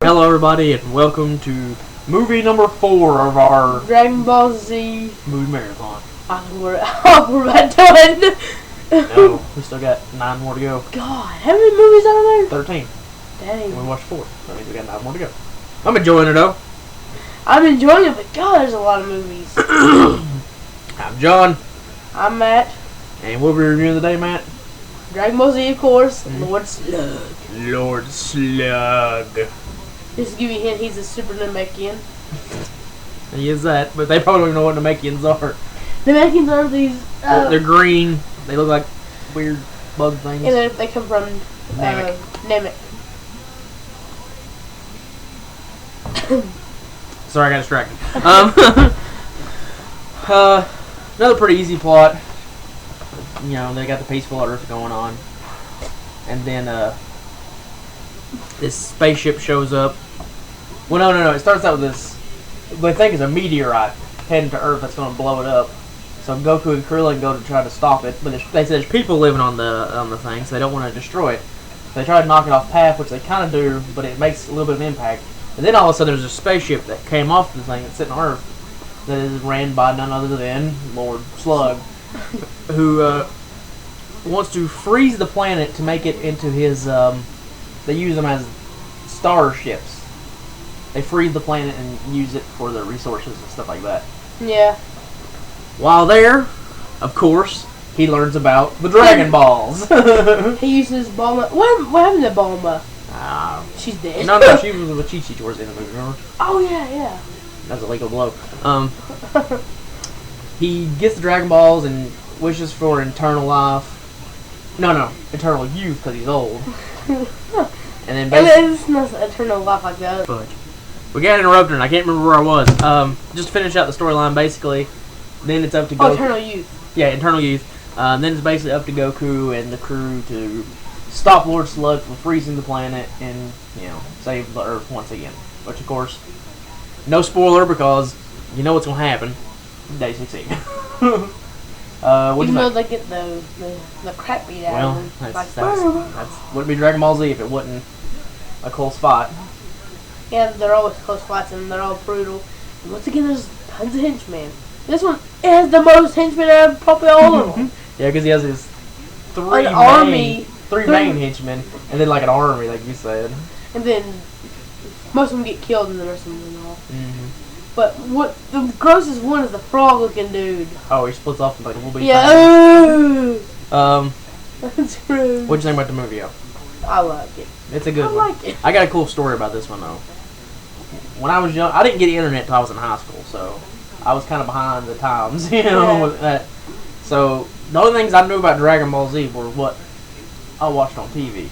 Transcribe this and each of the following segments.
Hello everybody and welcome to movie number 4 of our Dragon Ball Z movie marathon. We're about done. No, we still got 9 more to go. God, how many movies are there? 13. Dang. And we watched 4. That means we got 9 more to go. I'm enjoying it though. I'm enjoying it, but God, there's a lot of movies. I'm John. I'm Matt. And what we're reviewing today, Matt? Dragon Ball Z, of course. Lord Slug. Lord Slug. Just to give you a hint, he's a Super Namekian. He is that, but they probably don't even know what Namekians are. Namekians are these... they're green. They look like weird bug things. And they come from Namek. Sorry, I got distracted. Another pretty easy plot. You know, they got the peaceful Earth going on. And then, this spaceship shows up. Well, no. It starts out with this, they think it's a meteorite heading to Earth that's going to blow it up. So Goku and Krillin go to try to stop it, but they say there's people living on the thing, so they don't want to destroy it. They try to knock it off path, which they kind of do, but it makes a little bit of impact. And then all of a sudden there's a spaceship that came off the thing that's sitting on Earth that is ran by none other than Lord Slug, who wants to freeze the planet to make it into his, they use them as starships. They freeze the planet and use it for their resources and stuff like that. Yeah. While there, of course, he learns about the Dragon Balls. He uses Bulma. What happened to Bulma? She's dead. No, she was with Chi-Chi towards the end of the movie, remember? Oh, yeah. That's a legal blow. He gets the Dragon Balls and wishes for eternal life. No, eternal youth because he's old. And then basically... It's not eternal life like that. But we got interrupted and I can't remember where I was. Just to finish out the storyline, basically, then it's up to Goku. Oh, eternal youth. Yeah, eternal youth. Then it's basically up to Goku and the crew to stop Lord Slug from freezing the planet and, you know, save the Earth once again. Which, of course, no spoiler because you know what's going to happen. Day 16. Even though they get the crap beat out of them. That's wouldn't be Dragon Ball Z if it wasn't a close fight. Yeah, they're always close fights and they're all brutal. And once again, there's tons of henchmen. This one has the most henchmen out of probably all of them. Yeah, because he has his three main henchmen, and then like an army, like you said. And then most of them get killed, and the rest of them all. But what the grossest one is the frog-looking dude. Oh, he splits off into like a little bit. Yeah. That's gross. What'd you think about the movie? I like it. It's a good one. I like it. I got a cool story about this one though. When I was young, I didn't get the internet until I was in high school, so I was kind of behind the times, you know. With that. So the only things I knew about Dragon Ball Z were what I watched on TV.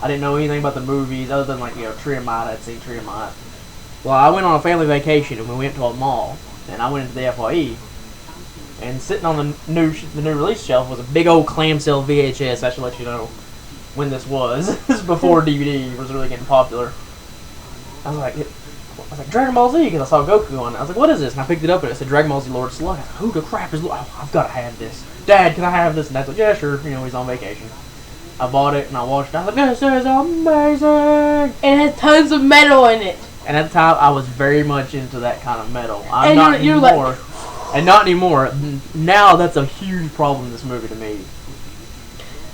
I didn't know anything about the movies other than like, you know, Triamite. I'd seen Triamite. Well, I went on a family vacation and we went to a mall, and I went into the FYE, and sitting on the new release shelf was a big old clamshell VHS. I should let you know when this was. This is before DVD was really getting popular. I was like, Dragon Ball Z, because I saw Goku on it. I was like, what is this? And I picked it up and it said Dragon Ball Z Lord Slug. I was like, who the crap is Lord? I've got to have this. Dad, can I have this? And Dad's like, yeah, sure. You know, he's on vacation. I bought it and I watched it. I was like, this is amazing. And it has tons of metal in it. And at the time, I was very much into that kind of metal. I'm not anymore. And not anymore. Now that's a huge problem in this movie to me.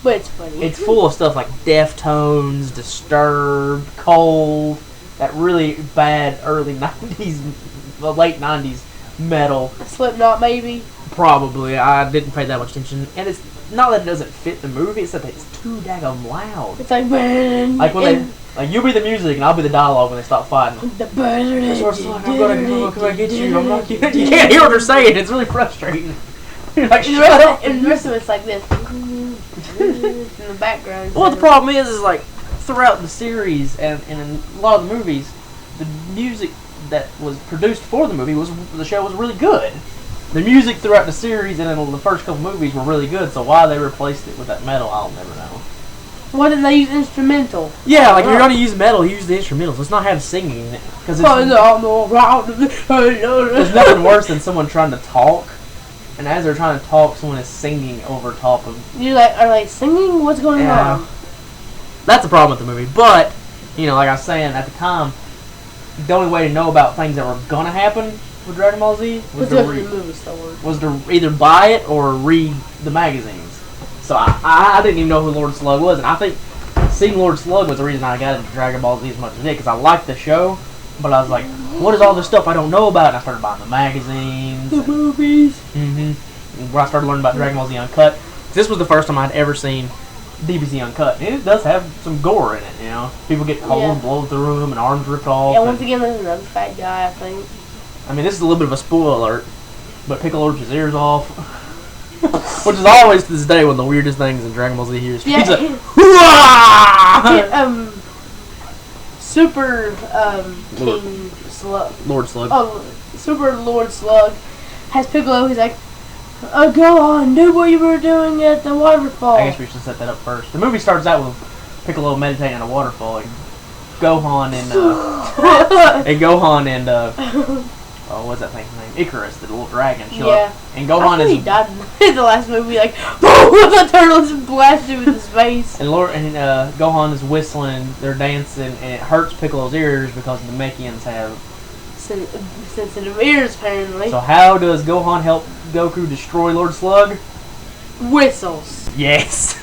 But it's funny. It's full of stuff like Deftones, Disturbed, Cold, that really bad early 90s, late 90s metal. Slipknot, maybe? Probably. I didn't pay that much attention. And it's not that it doesn't fit the movie, it's that it's too daggum loud. It's like, man. Like when they, like you be the music and I'll be the dialogue when they stop fighting. The bird. I'm gonna get you. I'm not. You can't hear what they're saying. It's really frustrating. You're like, And the rest of it's like this in the background. Well, the problem is like throughout the series and in a lot of the movies, the music that was produced for the movie the show was really good. The music throughout the series and in the first couple movies were really good. So why they replaced it with that metal, I'll never know. Why didn't they use instrumental? Yeah, like if you're gonna use metal, use the instrumentals. Let's not have singing in it because there's nothing worse than someone trying to talk. And as they're trying to talk, someone is singing over top of. You're like, are they singing? What's going on? That's the problem with the movie. But, you know, like I was saying at the time, the only way to know about things that were gonna happen with Dragon Ball Z was to either buy it or read the magazines. So I didn't even know who Lord Slug was, and I think seeing Lord Slug was the reason I got into Dragon Ball Z as much as I did, because I liked the show. But I was like, what is all this stuff I don't know about? And I started buying the magazines. The movies. Where I started learning about Dragon Ball Z Uncut. This was the first time I'd ever seen DBZ Uncut. And it does have some gore in it, you know. People get cold, blown through them, and arms ripped off. Yeah, once again, there's another fat guy, I think. I mean, this is a little bit of a spoiler alert, but Piccolo rips his ears off. Which is always to this day one of the weirdest things in Dragon Ball Z history. Yeah, he's like, Super King Slug. Lord Slug. Oh, Super Lord Slug has Piccolo. He's like, go on, do what you were doing at the waterfall. I guess we should set that up first. The movie starts out with Piccolo meditating at a waterfall, and Gohan and oh, what's that thing's name? Icarus, the little dragon, show up. And Gohan he died in the last movie, like, the turtle just blasted with his face. And Gohan is whistling, they're dancing, and it hurts Piccolo's ears because the Namekians have sensitive ears, apparently. So how does Gohan help Goku destroy Lord Slug? Whistles. Yes.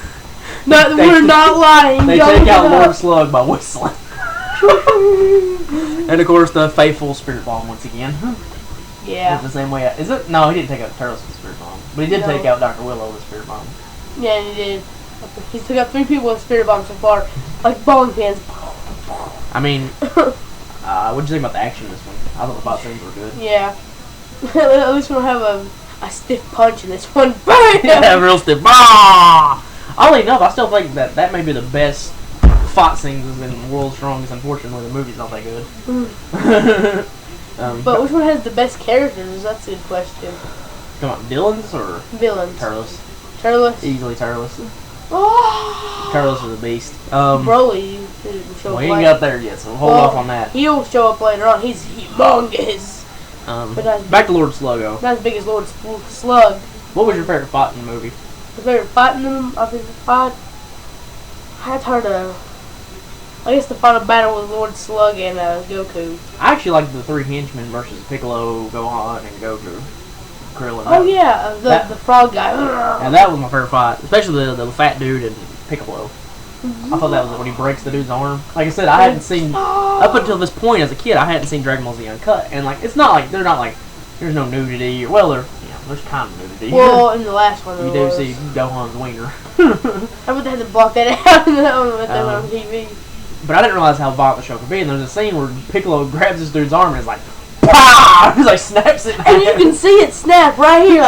No, we're not lying. They take out Lord Slug by whistling. And of course the faithful Spirit Bomb once again. Yeah. The same way. Is it? No, he didn't take out Turtles with the Spirit Bomb, but he did take out Dr. Willow with the Spirit Bomb. Yeah, he did. He took out 3 people with Spirit Bomb so far, like bowling pins. I mean, what'd you think about the action in this one? I thought the fight scenes were good. Yeah. At least we don't have a stiff punch in this one. Yeah, real stiff. Oddly enough, I still think that may be the best fight scenes in World's Strongest. Unfortunately, the movie's not that good. But which one has the best characters? That's a good question. Come on, villains or villains? Turles. Turles? Easily Turles. Oh! Turles is a beast. Broly didn't show up. We ain't got there yet, so hold off on that. He'll show up later on. He's humongous. Back to Lord Sluggo. Not as big as Lord Slug. What was your favorite fight in the movie? My favorite fight in the fight? It's hard to... I guess the final battle with Lord Slug and Goku. I actually like the 3 henchmen versus Piccolo, Gohan, and Goku. Krillin. Oh yeah, the frog guy. And that was my favorite fight, especially the fat dude and Piccolo. I thought that was when he breaks the dude's arm. Like I said, I hadn't seen up until this point as a kid. I hadn't seen Dragon Ball Z Uncut, and like it's not like there's no nudity. Well, there's kind of nudity. Well, in the last one, you do see Gohan's wiener. How about they had to block that out and on TV? But I didn't realize how violent the show could be. And there's a scene where Piccolo grabs this dude's arm and is like, "Pow!" He's like snaps it. And you can see it snap right here,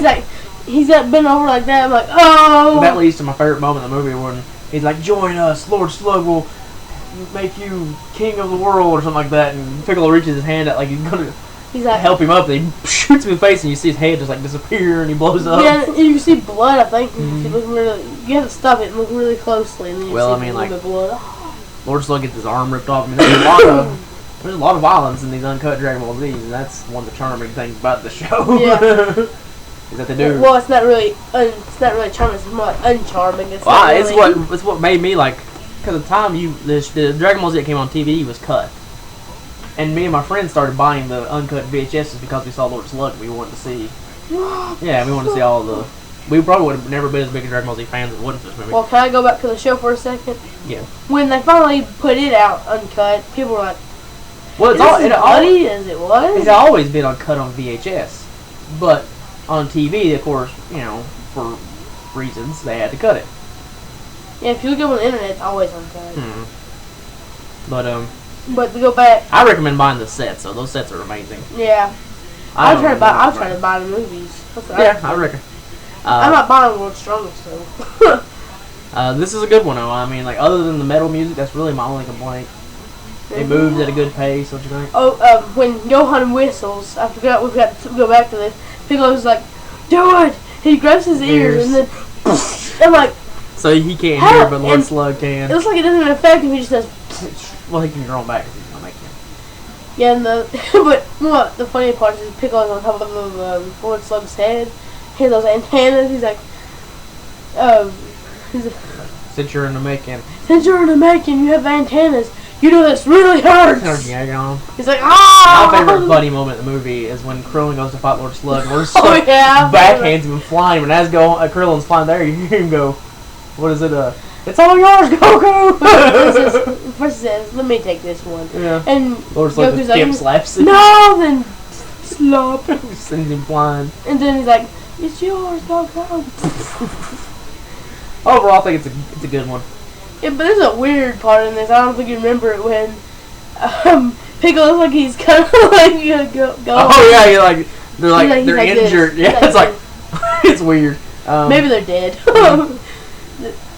like. He's got bent over like that. I'm like, oh. That leads to my favorite moment in the movie when he's like, "Join us, Lord Slug will make you king of the world," or something like that. And Piccolo reaches his hand out like he's gonna help him up. And he shoots him in the face, and you see his head just like disappear, and he blows up. Yeah, you can see blood. I think if you look you have to stop it and look really closely, and then you see a little bit of blood. Lord Slug gets his arm ripped off. I mean, there's a lot of violence in these uncut Dragon Ball Z's, and that's one of the charming things about the show. Yeah. Is that they do? Well, it's not really charming. It's more like uncharming. It's what made me like, because at the time the Dragon Ball Z that came on TV was cut, and me and my friends started buying the uncut VHSs because we saw Lord Slug. We wanted to see. Yeah, we wanted to see all the. We probably would have never been as big as Dragon Ball Z fans if it wasn't for this movie. Well, can I go back to the show for a second? Yeah. When they finally put it out uncut, people were like, "Well, it's as it was." It's always been uncut on VHS, but on TV, of course, for reasons, they had to cut it. Yeah, if you look up on the internet, it's always uncut. But But to go back, I recommend buying the sets. So those sets are amazing. yeah, I'll try to buy the movies. That's what Yeah, I reckon. I'm not buying World's Strongest though. This is a good one though. I mean, like other than the metal music, that's really my only complaint. It moves at a good pace. What you think? Oh, when Johan whistles, I forgot we got to go back to this. Piccolo's like, "Do it!" He grabs his ears and then I'm like, so he can't how? hear, but Lord And Slug can. It looks like it doesn't affect him. He just does. Well, he can grow back because he's gonna make him. Yeah, and but what the funny part is Piccolo's on top of Lord Slug's head. He has those antennas. He's like, Since you're in the making. since you're in the making, you have antennas. You know this really hurts. He's like, ah! My favorite funny moment in the movie is when Krillin goes to fight Lord Slug. Lord Slug yeah, backhands him flying. When Krillin's flying there, you hear him go, "What is it? It's all yours, Goku!" First says, "Let me take this one." Yeah. And Lord Slug Goku's just like, slaps him. "No!" Then slop. Sends him flying. And then he's like, "It's yours, Goku." Overall, I think it's a good one. Yeah, but there's a weird part in this. I don't think you remember it when Piccolo looks like he's kind of like gonna go. Oh yeah, they're He's like injured. this. Yeah, it's like it's weird. Maybe they're dead.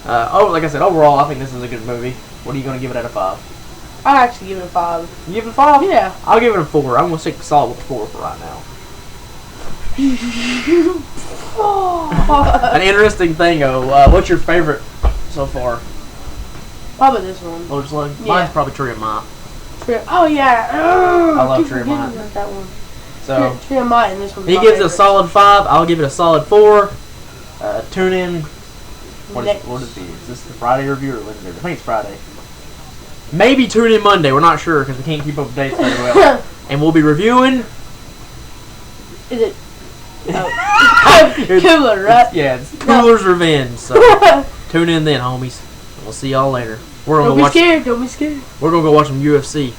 Like I said, overall, I think this is a good movie. What are you gonna give it out of 5? I'd actually give it a 5. You give it a 5? Yeah. I'll give it a 4. I'm gonna stick solid with a 4 for right now. An interesting thing, what's your favorite so far? Probably this one. Lord Slug? Yeah. Mine's probably Triamite. Oh yeah. I love Triamite. About that one. So Triamite and this one. he gives it a solid 5. I'll give it a solid 4. Tune in. What is the? Is this the Friday review or Wednesday? I think it's Friday. Maybe tune in Monday. We're not sure because we can't keep up with dates very well. And we'll be reviewing. Is it? Cooler, right? Yeah, it's Cooler's Revenge. So tune in then, homies. We'll see y'all later. Don't be scared. Don't be scared. We're gonna go watch some UFC.